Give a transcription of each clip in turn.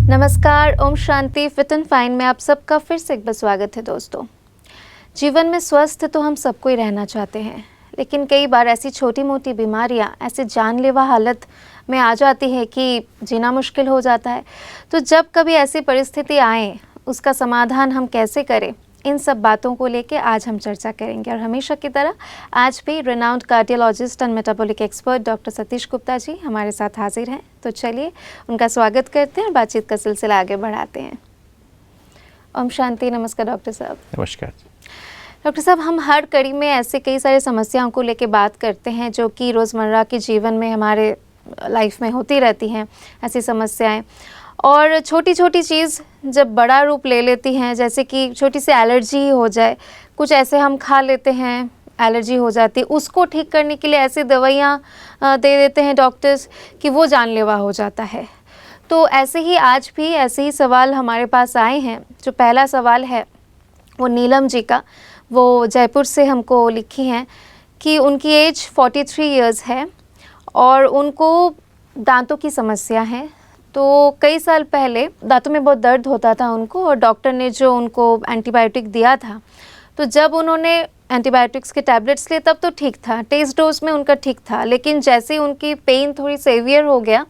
नमस्कार, Om Shanti, fit and fine में आप सबका फिर से एक बार स्वागत है दोस्तों। जीवन में स्वस्थ तो हम सबको ही रहना चाहते हैं, लेकिन कई बार ऐसी छोटी मोटी बीमारियां ऐसे जानलेवा हालत में आ जाती है कि जीना मुश्किल हो जाता है। तो जब कभी ऐसी परिस्थिति आए, उसका समाधान हम कैसे करें, इन सब बातों को लेके आज हम चर्चा करेंगे। और हमेशा की तरह आज भी renowned cardiologist and metabolic expert doctor Satish Gupta ji हमारे साथ हाजिर हैं। तो चलिए उनका स्वागत करते हैं और बातचीत का सिलसिला आगे बढ़ाते हैं। ओम शांति। नमस्कार डॉक्टर साहब। नमस्कार डॉक्टर साहब, हम हर कड़ी में ऐसे कई सारे समस्याओं को लेके बात करते हैं जो कि रोज़मर्रा के जीवन में हमारे लाइफ में होती रहती हैं ऐसी समस्याएं। और छोटी छोटी चीज़ जब बड़ा रूप ले लेती हैं, जैसे कि छोटी सी एलर्जी ही हो जाए, कुछ ऐसे हम खा लेते हैं, एलर्जी हो जाती है, उसको ठीक करने के लिए ऐसी दवाइयाँ दे देते हैं डॉक्टर्स कि वो जानलेवा हो जाता है। तो ऐसे ही आज भी ऐसे ही सवाल हमारे पास आए हैं। जो पहला सवाल है वो नीलम जी का, वो जयपुर से हमको लिखी हैं कि उनकी एज 43 इयर्स है और उनको दांतों की समस्या है। तो कई साल पहले दांतों में बहुत दर्द होता था उनको, और डॉक्टर ने जो उनको एंटीबायोटिक दिया था, तो जब उन्होंने एंटीबायोटिक्स के टैबलेट्स लिए तब तो ठीक था, टेस्ट डोज में उनका ठीक था, लेकिन जैसे ही उनकी पेन थोड़ी सेवियर हो गया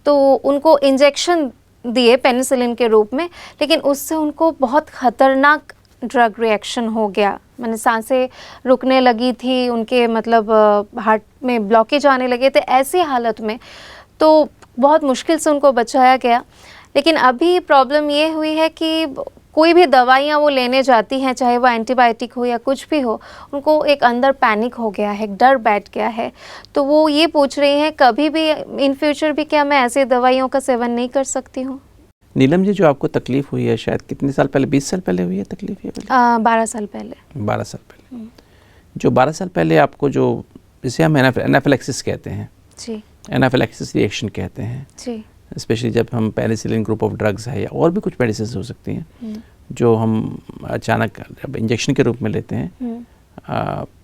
तो उनको इंजेक्शन दिए पेनिसिलिन के रूप में, लेकिन उससे उनको बहुत ख़तरनाक ड्रग रिएक्शन हो गया। मैंने सांसें रुकने लगी थी, उनके मतलब हार्ट में ब्लॉकेज आने लगे थे। ऐसी हालत में तो बहुत मुश्किल से उनको बचाया गया। लेकिन अभी प्रॉब्लम ये हुई है कि कोई भी दवाइयाँ वो लेने जाती हैं, चाहे वो एंटीबायोटिक हो या कुछ भी हो, उनको एक अंदर पैनिक हो गया है, एक डर बैठ गया है। तो वो ये पूछ रही हैं कभी भी इन फ्यूचर भी क्या मैं ऐसी दवाइयों का सेवन नहीं कर सकती हूँ। नीलम जी, जो आपको तकलीफ हुई है शायद कितने साल पहले, 20 साल पहले हुई है तकलीफ? ये 12 साल पहले। 12 साल पहले। जो 12 साल पहले आपको जो, जिसे हम एनाफिलैक्सिस कहते हैं जी, एनाफिलैक्सिस रिएक्शन कहते हैं जी, स्पेशली जब हम पेनिसिलिन ग्रुप ऑफ ड्रग्स है या और भी कुछ मेडिसिन हो सकती हैं जो हम अचानक जब इंजेक्शन के रूप में लेते हैं,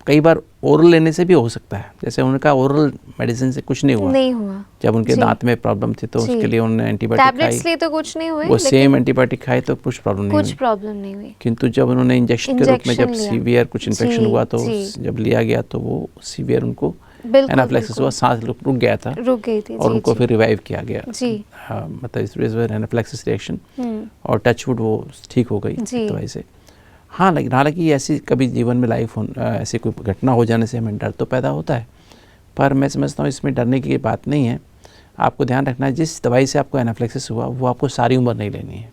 कई बार ओरल लेने से भी हो सकता है। जैसे उनका ओरल मेडिसिन से कुछ नहीं हुआ जब उनके दांत में प्रॉब्लम थी, तो उसके लिए उन्होंने एंटीबायोटिक टैबलेट्स लिए तो कुछ नहीं हुए, वो सेम एंटीबायोटिक खाए तो कुछ प्रॉब्लम नहीं हुई। किंतु जब उन्होंने इंजेक्शन के रूप में जब सीवियर कुछ इन्फेक्शन हुआ तो जब लिया गया तो वो सीवियर उनको एनाफिलैक्सिस हुआ, सांस रुक गया था, रुक गई थी, और उनको फिर रिवाइव किया गया। मतलब इस एनाफिलैक्सिस रिएक्शन, और टचवुड वो ठीक हो गई दवाई से। हाँ, लेकिन हालांकि ऐसी कभी जीवन में ऐसी कोई घटना हो जाने से हमें डर तो पैदा होता है, पर मैं समझता हूँ इसमें डरने की बात नहीं है। आपको ध्यान रखना है जिस दवाई से आपको एनाफिलैक्सिस हुआ वो आपको सारी उम्र नहीं लेनी है।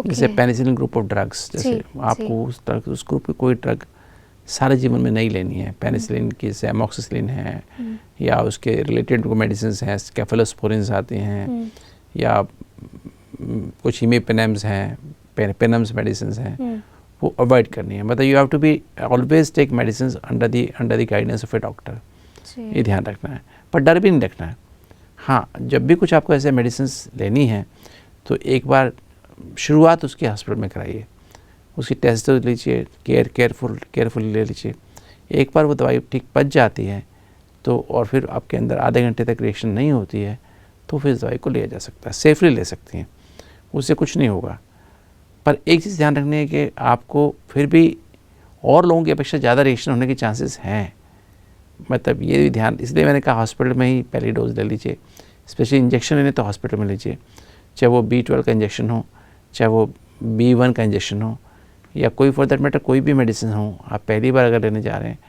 जैसे पेनिसिलिन ग्रुप ऑफ ड्रग्स, जैसे आपको उस ग्रुप की कोई ड्रग सारे जीवन में नहीं लेनी है। पेनिसिलिन की जैसे एमोक्सिसिलिन है, या उसके रिलेटेड को मेडिसिन हैं, कैफेलोस्पोरिन्स आती हैं, या कुछ हीमिपेनेम्स हैं, पेनम्स मेडिसिन हैं, वो अवॉइड करनी है। मतलब you have to be always take medicine under the guidance of a doctor, ये ध्यान रखना है। पर डर भी नहीं रखना है। हाँ, जब भी कुछ आपको ऐसे मेडिसिन लेनी है तो एक बार शुरुआत उसके हॉस्पिटल में कराइए, उसकी टेस्ट तो लीजिए, केयरफुल ले लीजिए। एक बार वो दवाई ठीक पच जाती है तो, और फिर आपके अंदर आधे घंटे तक रिएक्शन नहीं होती है, तो फिर दवाई को लिया जा सकता है, सेफली ले सकती हैं, उससे कुछ नहीं होगा। पर एक चीज़ ध्यान रखनी है कि आपको फिर भी और लोगों की अपेक्षा ज़्यादा रिएक्शन होने के चांसेस हैं। मतलब ये भी ध्यान, इसलिए मैंने कहा हॉस्पिटल में ही पहली डोज ले लीजिए। स्पेशली इंजेक्शन लेने तो हॉस्पिटल में लीजिए, चाहे वो B12 का इंजेक्शन हो, चाहे वो B1 का इंजेक्शन हो, या कोई फॉर दैट मैटर कोई भी मेडिसिन हो। आप पहली बार अगर लेने जा रहे हैं,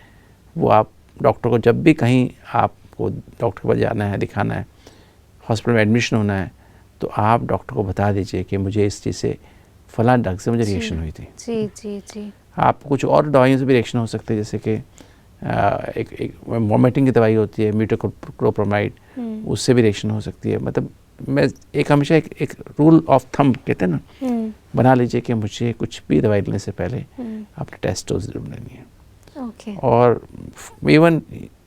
वो आप डॉक्टर को, जब भी कहीं आपको डॉक्टर के पास जाना है, दिखाना है, हॉस्पिटल में एडमिशन होना है, तो आप डॉक्टर को बता दीजिए कि मुझे इस चीज़ से, फलां ड्रग से मुझे रिएक्शन हुई थी। जी जी जी। आप कुछ और दवाइयों से भी रिएक्शन हो सकते हैं, जैसे कि एक वॉमिटिंग की दवाई होती है मीटोक्लोप्रोमाइड, उससे भी रिएक्शन हो सकती है। मतलब मैं हमेशा एक रूल ऑफ थंब कहते हैं ना, बना लीजिए कि मुझे कुछ भी दवाई लेने से पहले आपने टेस्ट डोज जरूर लेनी है। और इवन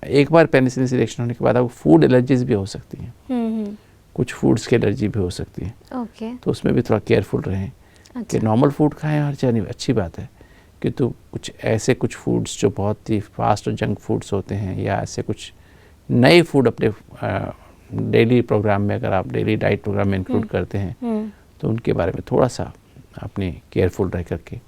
एक बार पेनिसिलिन से रिएक्शन होने के बाद आपको फूड एलर्जीज भी हो सकती हैं, कुछ फूड्स की एलर्जी भी हो सकती है। तो उसमें भी थोड़ा केयरफुल रहें कि नॉर्मल फूड खाएं, हर चीज़ अच्छी बात है, किंतु कुछ फूड्स जो बहुत ही फास्ट और जंक फूड्स होते हैं, या ऐसे कुछ नए फूड अपने डेली प्रोग्राम में, अगर आप डेली डाइट प्रोग्राम में इंक्लूड करते हैं, तो उनके बारे में थोड़ा सा अपने केयरफुल रह करके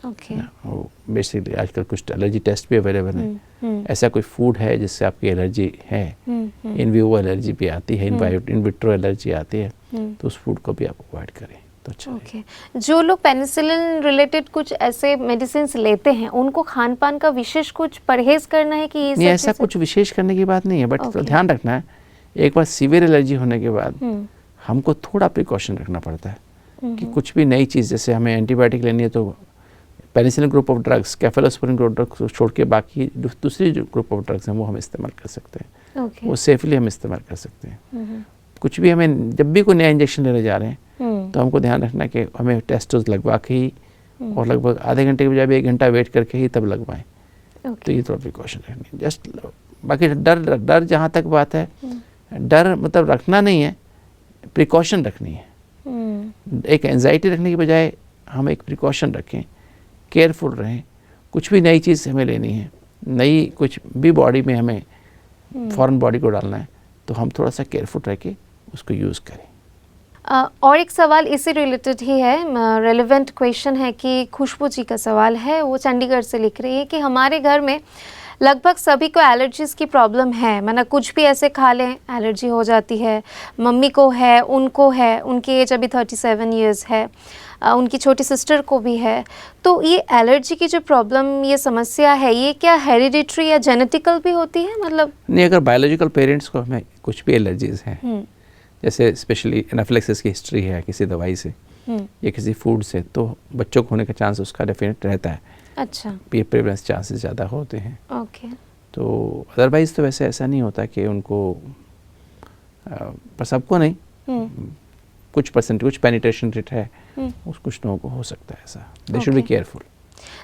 बेसिकली आजकल कुछ एलर्जी टेस्ट भी अवेलेबल है। ऐसा कोई फूड है जिससे आपकी एलर्जी है, इन विवो एलर्जी भी आती है, इन विट्रो एलर्जी आती है, तो उस फूड को भी आप अवॉइड करें तो अच्छा। जो लोग पेनिसिलिन रिलेटेड कुछ ऐसे मेडिसिन लेते हैं उनको खान पान का विशेष कुछ परहेज करना है कि ये नहीं, ऐसा कुछ विशेष करने की बात नहीं है, बट तो ध्यान रखना है एक बार सीवियर एलर्जी होने के बाद हमको थोड़ा प्रिकॉशन रखना पड़ता है कि कुछ भी नई चीज़, जैसे हमें एंटीबायोटिक लेनी है तो penicillin group of drugs, cephalosporin group drugs छोड़ के बाकी दूसरी जो ग्रुप ऑफ ड्रग्स हैं वो हम इस्तेमाल कर सकते हैं, वो सेफली हम इस्तेमाल कर सकते हैं। कुछ भी हमें जब भी कोई नया इंजेक्शन लेने जा रहे हैं तो हमको ध्यान रखना है कि हमें टेस्टोज लगवा के ही और लगभग आधे घंटे के बजाय 1 घंटा वेट करके ही तब लगवाएं। तो ये थोड़ा प्रिकॉशन रखनी, जस्ट बाकी डर जहाँ तक बात है, डर मतलब रखना नहीं है, प्रिकॉशन रखनी है। एक एंजाइटी रखने की बजाय हम एक प्रिकॉशन रखें, केयरफुल रहें। कुछ भी नई चीज़ हमें लेनी है, नई कुछ भी बॉडी में हमें फॉरेन बॉडी को डालना है तो हम थोड़ा सा केयरफुल रह के उसको यूज़ करें। और एक सवाल इसी रिलेटेड ही है, रेलेवेंट क्वेश्चन है कि खुशबू जी का सवाल है, वो चंडीगढ़ से लिख रही है कि हमारे घर में लगभग सभी को एलर्जीज़ की प्रॉब्लम है, मतलब कुछ भी ऐसे खा लें एलर्जी हो जाती है। मम्मी को है, उनको है, उनकी एज अभी 37 इयर्स है, उनकी छोटी सिस्टर को भी है। तो ये एलर्जी की जो प्रॉब्लम, ये समस्या है, ये क्या हेरिडिटरी या जेनेटिकल भी होती है? मतलब नहीं, अगर बायोलॉजिकल पेरेंट्स को हमें कुछ भी एलर्जीज़ हैं, जैसे स्पेशली एनाफिलैक्सिस की हिस्ट्री है किसी दवाई से या किसी फूड से, तो बच्चों को होने का चांस उसका डेफिनेट रहता है। अच्छा, ये प्रेवलेंस चांसेस ज़्यादा होते हैं। ओके। तो अदरवाइज़ तो वैसे ऐसा नहीं होता कि उनको, पर सबको नहीं, कुछ परसेंट, कुछ पेनिट्रेशन रेट है, कुछ लोगों को हो सकता है ऐसा। They should be careful.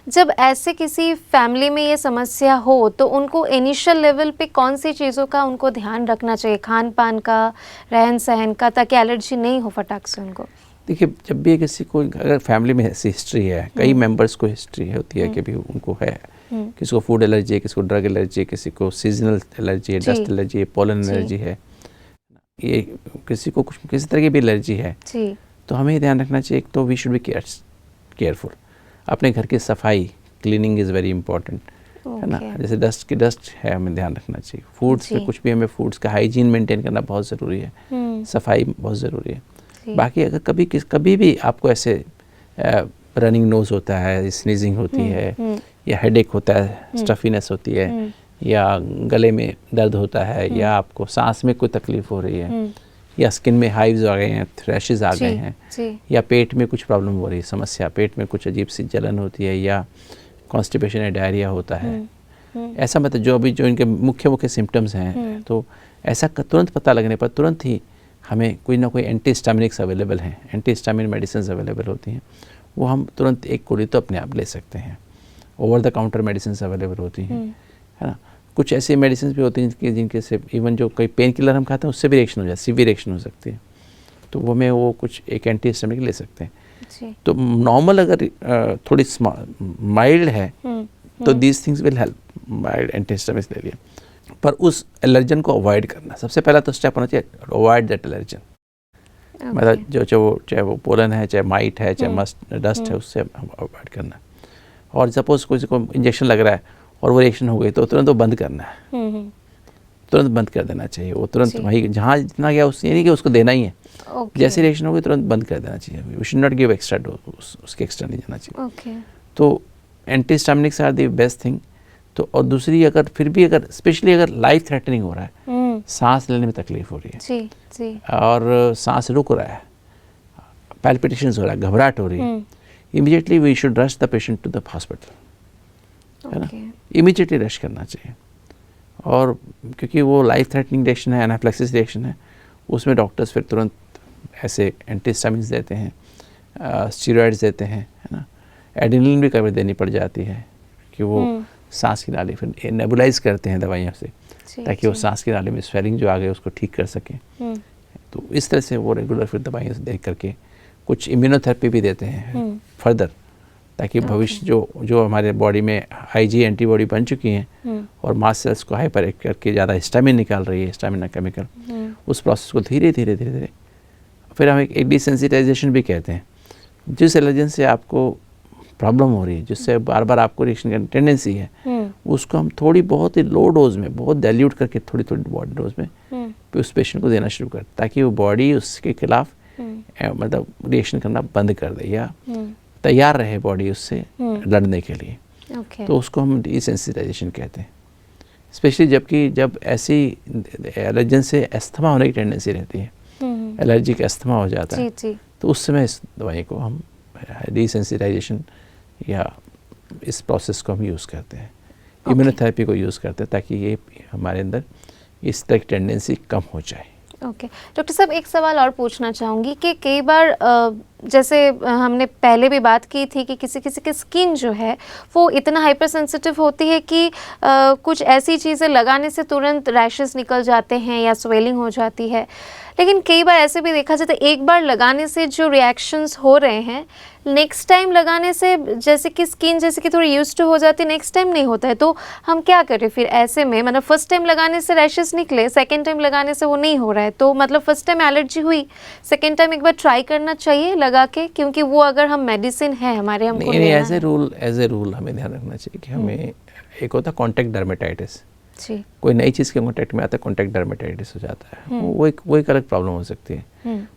जब ऐसे किसी फैमिली में ये समस्या हो तो उनको इनिशियल लेवल पे कौन सी चीज़ों का उनको ध्यान रखना चाहिए, खान पान का, रहन सहन का, ताकि एलर्जी नहीं हो फटाक से उनको? देखिए, जब भी किसी को, अगर फैमिली में ऐसी हिस्ट्री है, कई मेंबर्स को हिस्ट्री होती है कि भी उनको है, किसी को फूड एलर्जी है, किसी को ड्रग एलर्जी है, किसी को सीजनल एलर्जी है, डस्ट एलर्जी है, पोलन एलर्जी है, ये किसी को कुछ किसी तरह की भी एलर्जी है, तो हमें ये ध्यान रखना चाहिए। एक तो वी शुड बी केयरफुल। अपने घर की सफाई, क्लीनिंग इज़ वेरी इंपॉर्टेंट, है ना। जैसे डस्ट है, हमें ध्यान रखना चाहिए। फूड्स में कुछ भी हमें फूड्स का हाइजीन मेंटेन करना बहुत ज़रूरी है, सफाई बहुत ज़रूरी है। बाकी अगर कभी भी आपको ऐसे रनिंग नोज होता है, स्नीजिंग होती है, या हेडेक होता है, स्टफीनेस होती है, या गले में दर्द होता है, या आपको सांस में कोई तकलीफ हो रही है, या स्किन में हाइव्स आ गए हैं, थ्रैशेस आ गए हैं, या पेट में कुछ प्रॉब्लम हो रही है, समस्या, पेट में कुछ अजीब सी जलन होती है, या कॉन्स्टिपेशन या डायरिया होता है, ऐसा मतलब जो इनके मुख्य सिम्टम्स हैं, तो ऐसा तुरंत पता लगने पर तुरंत ही हमें कोई ना कोई एंटीहिस्टामिनिक्स अवेलेबल हैं, एंटीहिस्टामिन मेडिसिन अवेलेबल होती हैं, वो हम तुरंत एक गोली तो अपने आप ले सकते हैं। Over the counter medicine available होती हैं, है ना। कुछ ऐसी मेडिसिन भी होती हैं जिनके से इवन जो कोई पेन किलर हम खाते हैं उससे भी रिएक्शन हो जाए, सीवियर रिएक्शन हो सकती है, तो वो में वो कुछ एक एंटीहिस्टामिनिक ले सकते हैं। तो नॉर्मल अगर थोड़ी माइल्ड है तो these things will help, mild antihistaminics ले लिया, पर उस एलर्जन को अवॉइड करना सबसे पहला तो स्टेप होना चाहिए, अवॉइड दैट एलर्जन। मतलब जो चाहे वो पोलन है, चाहे माइट है, चाहे डस्ट है, उससे अवॉइड करना। और सपोज किसी को इंजेक्शन लग रहा है और वो रिएक्शन हो गई तो तुरंत वो बंद करना है, तुरंत बंद कर देना चाहिए। वो तुरंत वही जहाँ जितना गया उससे, नहीं कि उसको देना ही है, जैसे रिएक्शन हो गई तुरंत बंद कर देना चाहिए। We should not give extra dose, उसके एक्स्ट्रा नहीं जाना चाहिए। तो antihistaminics are the best thing. तो और दूसरी, अगर फिर भी अगर स्पेशली अगर लाइफ थ्रेटनिंग हो रहा है, सांस लेने में तकलीफ हो रही है, और सांस रुक रहा है, पैल्पिटेशंस हो रहा है, घबराहट हो रही है, immediately we should rush the patient to the hospital, है ना। इमीडिएटली रश करना चाहिए। और क्योंकि वो लाइफ थ्रेटनिंग रिएक्शन है, एनाफिलैक्सिस रिएक्शन है, उसमें डॉक्टर्स फिर तुरंत ऐसे एंटीहिस्टामिन्स देते हैं, स्टीरॉइड्स देते हैं, है ना। एड्रेनलिन भी कभी देनी पड़ जाती है कि वो सांस की नाली फिर नेबुलाइज करते हैं दवाइयों से, ताकि वो सांस की नाली में स्वेलिंग जो आ गई उसको ठीक कर सकें। तो इस तरह से वो रेगुलर फिर दवाइयों से देख करके कुछ इम्यूनोथेरेपी भी देते हैं फर्दर, ताकि भविष्य जो हमारे बॉडी में आईजी एंटीबॉडी बन चुकी हैं और मास्ट सेल्स को हाइपर एक्ट करके ज़्यादा हिस्टामिन निकाल रही है, हिस्टामिन केमिकल, उस प्रोसेस को धीरे धीरे फिर हम एक डिसेंसिटाइजेशन भी कहते हैं। जिस एलर्जन से आपको प्रॉब्लम हो रही है, जिससे बार बार आपको रिएक्शन करने की टेंडेंसी है, उसको हम थोड़ी बहुत ही लो डोज में, बहुत डाइल्यूट करके थोड़ी थोड़ी बॉडी डोज में उस पेशेंट को देना शुरू कर, ताकि वो बॉडी उसके खिलाफ मतलब रिएक्शन करना बंद कर दे या तैयार रहे बॉडी उससे लड़ने के लिए। तो उसको हम डिसेंसिटाइजेशन कहते हैं। स्पेशली जब ऐसी एलर्जन से अस्थमा होने की टेंडेंसी रहती है, एलर्जिक अस्थमा हो जाता है, तो उस समय इस दवाई को हम डिसेंसिटाइजेशन या इस प्रोसेस को हम यूज़ करते हैं, इम्यूनोथेरेपी को यूज़ करते हैं, ताकि ये हमारे अंदर इस तरह की टेंडेंसी कम हो जाए। ओके डॉक्टर साहब, एक सवाल और पूछना चाहूँगी कि कई बार जैसे हमने पहले भी बात की थी कि किसी किसी की स्किन जो है वो इतना हाइपर सेंसिटिव होती है कि कुछ ऐसी चीज़ें लगाने से तुरंत रैशेस निकल जाते हैं या स्वेलिंग हो जाती है, लेकिन कई बार ऐसे भी देखा जाता है एक बार लगाने से जो रिएक्शंस हो रहे हैं नेक्स्ट टाइम लगाने से जैसे कि स्किन जैसे कि थोड़ी यूज्ड टू हो जाती है, नेक्स्ट टाइम नहीं होता है, तो हम क्या करें फिर ऐसे में? मतलब फर्स्ट टाइम लगाने से रैशेस निकले, सेकेंड टाइम लगाने से वो नहीं हो रहा है, तो मतलब फर्स्ट टाइम एलर्जी हुई, सेकेंड टाइम एक बार ट्राई करना चाहिए लगा के, क्योंकि वो अगर हम मेडिसिन है हमारे हमको नहीं, एज ए रूल हमें ध्यान रखना चाहिए कि हमें एक होता है कॉन्टैक्ट डर्मेटाइटिस, कोई नई चीज़ के कॉन्टैक्ट में आता है कॉन्टैक्ट डर्मेटाइटिस हो जाता है, वो एक अलग प्रॉब्लम हो सकती है।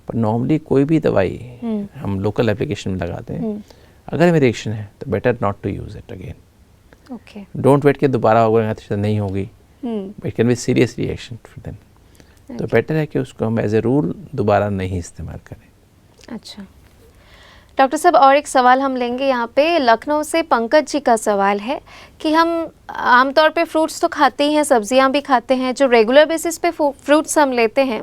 पर नॉर्मली कोई भी दवाई हम लोकल एप्लीकेशन में लगाते हैं, अगर हमें रिएक्शन है तो better not to use it again. Don't wait कि दोबारा होगा तो नहीं होगी, it can be serious reaction for then. तो बेटर है कि उसको हम एज ए रूल दोबारा नहीं इस्तेमाल करें। अच्छा डॉक्टर साहब, और एक सवाल हम लेंगे यहाँ पे, लखनऊ से पंकज जी का सवाल है कि हम आमतौर पे फ्रूट्स तो खाते ही हैं, सब्जियाँ भी खाते हैं, जो रेगुलर बेसिस पे फ्रूट्स हम लेते हैं।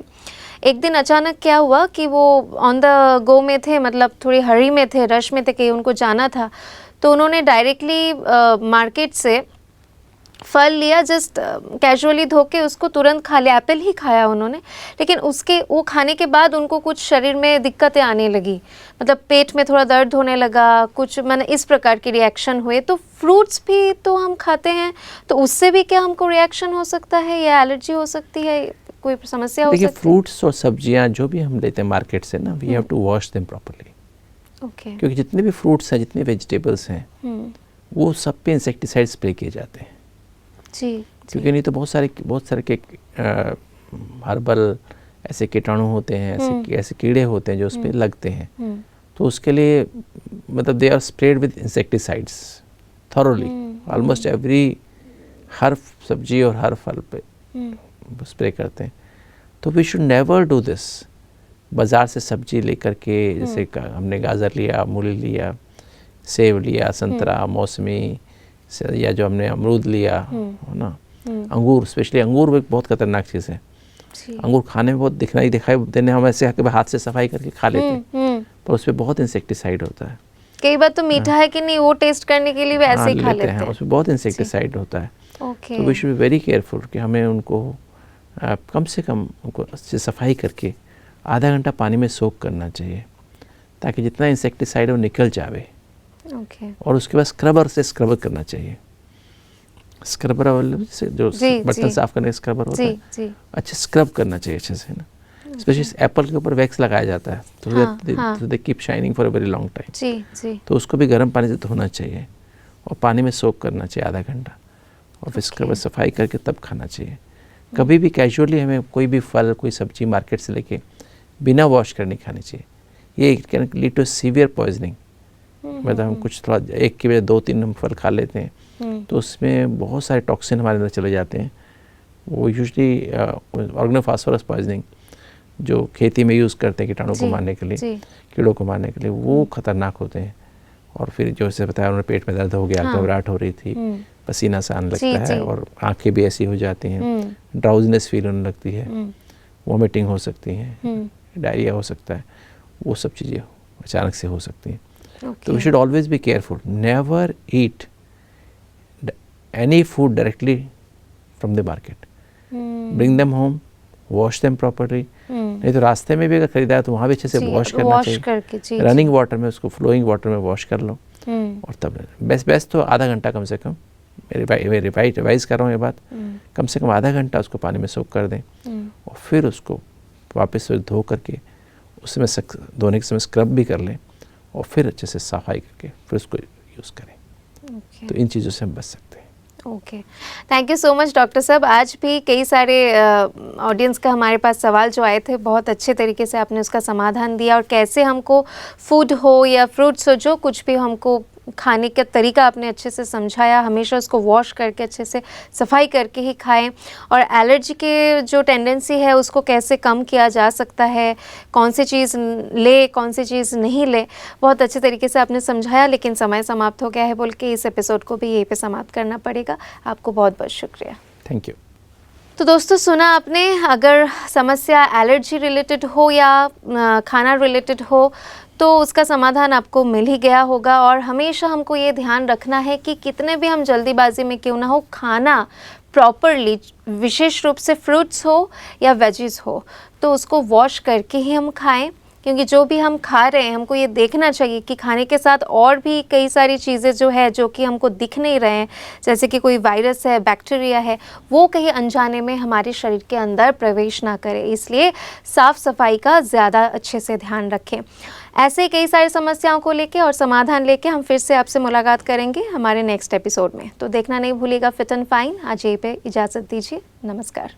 एक दिन अचानक क्या हुआ कि वो ऑन द गो में थे, मतलब थोड़ी हरी में थे, रश में थे कि उनको जाना था, तो उन्होंने डायरेक्टली मार्केट से फल लिया, जस्ट कैजुअली धो के उसको तुरंत खा लिया, एप्पल ही खाया उन्होंने, लेकिन उसके वो खाने के बाद उनको कुछ शरीर में दिक्कतें आने लगी, मतलब पेट में थोड़ा दर्द होने लगा, कुछ मैंने इस प्रकार के रिएक्शन हुए। तो फ्रूट्स भी तो हम खाते हैं, तो उससे भी क्या हमको रिएक्शन हो सकता है या एलर्जी हो सकती है, कोई समस्या हो सकती है? देखिए, फ्रूट्स और सब्जियां जो भी हम लेते हैं मार्केट से ना, we have to wash them properly. Okay. क्योंकि जितने भी फ्रूट्स हैं, जितने वेजिटेबल्स हैं, वो सब पे इंसेक्टिसाइड स्प्रे किए जाते हैं। जी। क्योंकि नहीं तो बहुत सारे के हर्बल ऐसे कीटाणु होते हैं, ऐसे कीड़े होते हैं जो उस पर लगते हैं, तो उसके लिए मतलब they are spread with insecticides thoroughly, almost हर सब्जी और हर फल पे स्प्रे करते हैं। तो we should never do this. बाज़ार से सब्जी लेकर के, जैसे हमने गाजर लिया, मूली लिया, सेब लिया, संतरा, मौसमी, या जो हमने अमरूद लिया, है ना, अंगूर, स्पेशली अंगूर एक बहुत खतरनाक चीज़ है। अंगूर खाने में बहुत दिखाई देने हम ऐसे हाथ से सफाई करके खा लेते हैं, पर उस पर बहुत इंसेक्टिसाइड होता है। कई बार तो मीठा है कि नहीं वो टेस्ट करने के लिए भी ऐसे ही खा लेते हैं, उसमें बहुत इंसेक्टिसाइड होता है। तो we should be very careful कि हमें उनको कम से कम उनको अच्छे सफाई करके आधा घंटा पानी में सोक करना चाहिए, ताकि जितना इंसेक्टिसाइड वो निकल जावे। और उसके बाद स्क्रबर से स्क्रब करना चाहिए। स्क्रबर से जो बर्तन साफ करने का स्क्रबर होता है, अच्छे स्क्रब करना चाहिए अच्छे से ना। स्पेशली एप्पल के ऊपर वैक्स लगाया जाता है, तो they keep shining for a very long time. तो उसको भी गर्म पानी से धोना चाहिए और पानी में सोक करना चाहिए आधा घंटा, और फिर स्क्रबर सफाई करके तब खाना चाहिए। कभी भी कैजुअली हमें कोई भी फल, कोई सब्जी मार्केट से लेके बिना वॉश कर नहीं खानी चाहिए। ये can lead to severe poisoning. मतलब हम कुछ थोड़ा एक की वजह 2-3 हम फल खा लेते हैं, तो उसमें बहुत सारे टॉक्सिन हमारे अंदर चले जाते हैं। वो यूजली ऑर्गेनोफॉस्फोरस पॉइजनिंग जो खेती में यूज़ करते हैं कीटाणु को मारने के लिए, कीड़ों को मारने के लिए, वो खतरनाक होते हैं। और फिर जो से बताया उन्होंने, पेट में दर्द हो गया, घबराहट हो रही थी, पसीना सा आने लगता है, और आंखें भी ऐसी हो जाती हैं, ड्राउजीनेस फील होने लगती है, वॉमिटिंग हो सकती है, डायरिया हो सकता है, वो सब चीज़ें अचानक से हो सकती हैं। So we should always be careful. Never eat any food directly from the market. Bring them home, wash them properly. नहीं तो रास्ते में भी अगर खरीदा है तो वहाँ भी अच्छे से वॉश करना चाहिए। रनिंग वाटर में उसको, फ्लोइंग वाटर में वॉश कर लो, और तब बेस्ट तो आधा घंटा कम से कम, रिवाइज कर रहा हूँ ये बात, कम से कम आधा घंटा उसको पानी में सोक कर दें, और फिर उसको वापस धो करके उसमें धोने के समय स्क्रब भी कर लें और फिर अच्छे से सफाई करके फिर उसको यूज़ करें। तो इन चीज़ों से हम बच सकते हैं। Okay, thank you so much doctor साहब। आज भी कई सारे ऑडियंस का हमारे पास सवाल जो आए थे, बहुत अच्छे तरीके से आपने उसका समाधान दिया, और कैसे हमको फूड हो या फ्रूट्स हो, जो कुछ भी हमको खाने का तरीका आपने अच्छे से समझाया। हमेशा उसको वॉश करके अच्छे से सफाई करके ही खाएं, और एलर्जी के जो टेंडेंसी है उसको कैसे कम किया जा सकता है, कौन सी चीज़ ले कौन सी चीज़ नहीं ले, बहुत अच्छे तरीके से आपने समझाया। लेकिन समय समाप्त हो गया है बोल के इस एपिसोड को भी यहीं पे समाप्त करना पड़ेगा। आपको बहुत बहुत शुक्रिया। Thank you. तो दोस्तों, सुना आपने, अगर समस्या एलर्जी रिलेटेड हो या खाना रिलेटेड हो तो उसका समाधान आपको मिल ही गया होगा। और हमेशा हमको ये ध्यान रखना है कि कितने भी हम जल्दीबाजी में क्यों ना हो, खाना प्रॉपरली, विशेष रूप से फ्रूट्स हो या वेजीज हो, तो उसको वॉश करके ही हम खाएं। क्योंकि जो भी हम खा रहे हैं, हमको ये देखना चाहिए कि खाने के साथ और भी कई सारी चीज़ें जो है, जो कि हमको दिख नहीं रहे हैं, जैसे कि कोई वायरस है, बैक्टीरिया है, वो कहीं अनजाने में हमारे शरीर के अंदर प्रवेश ना करे। इसलिए साफ़ सफाई का ज़्यादा अच्छे से ध्यान रखें। ऐसे ही कई सारी समस्याओं को लेके और समाधान लेके हम फिर से आपसे मुलाकात करेंगे हमारे नेक्स्ट एपिसोड में। तो देखना नहीं भूलिएगा फिट एंड फाइन। आज यहीं पे इजाज़त दीजिए। नमस्कार।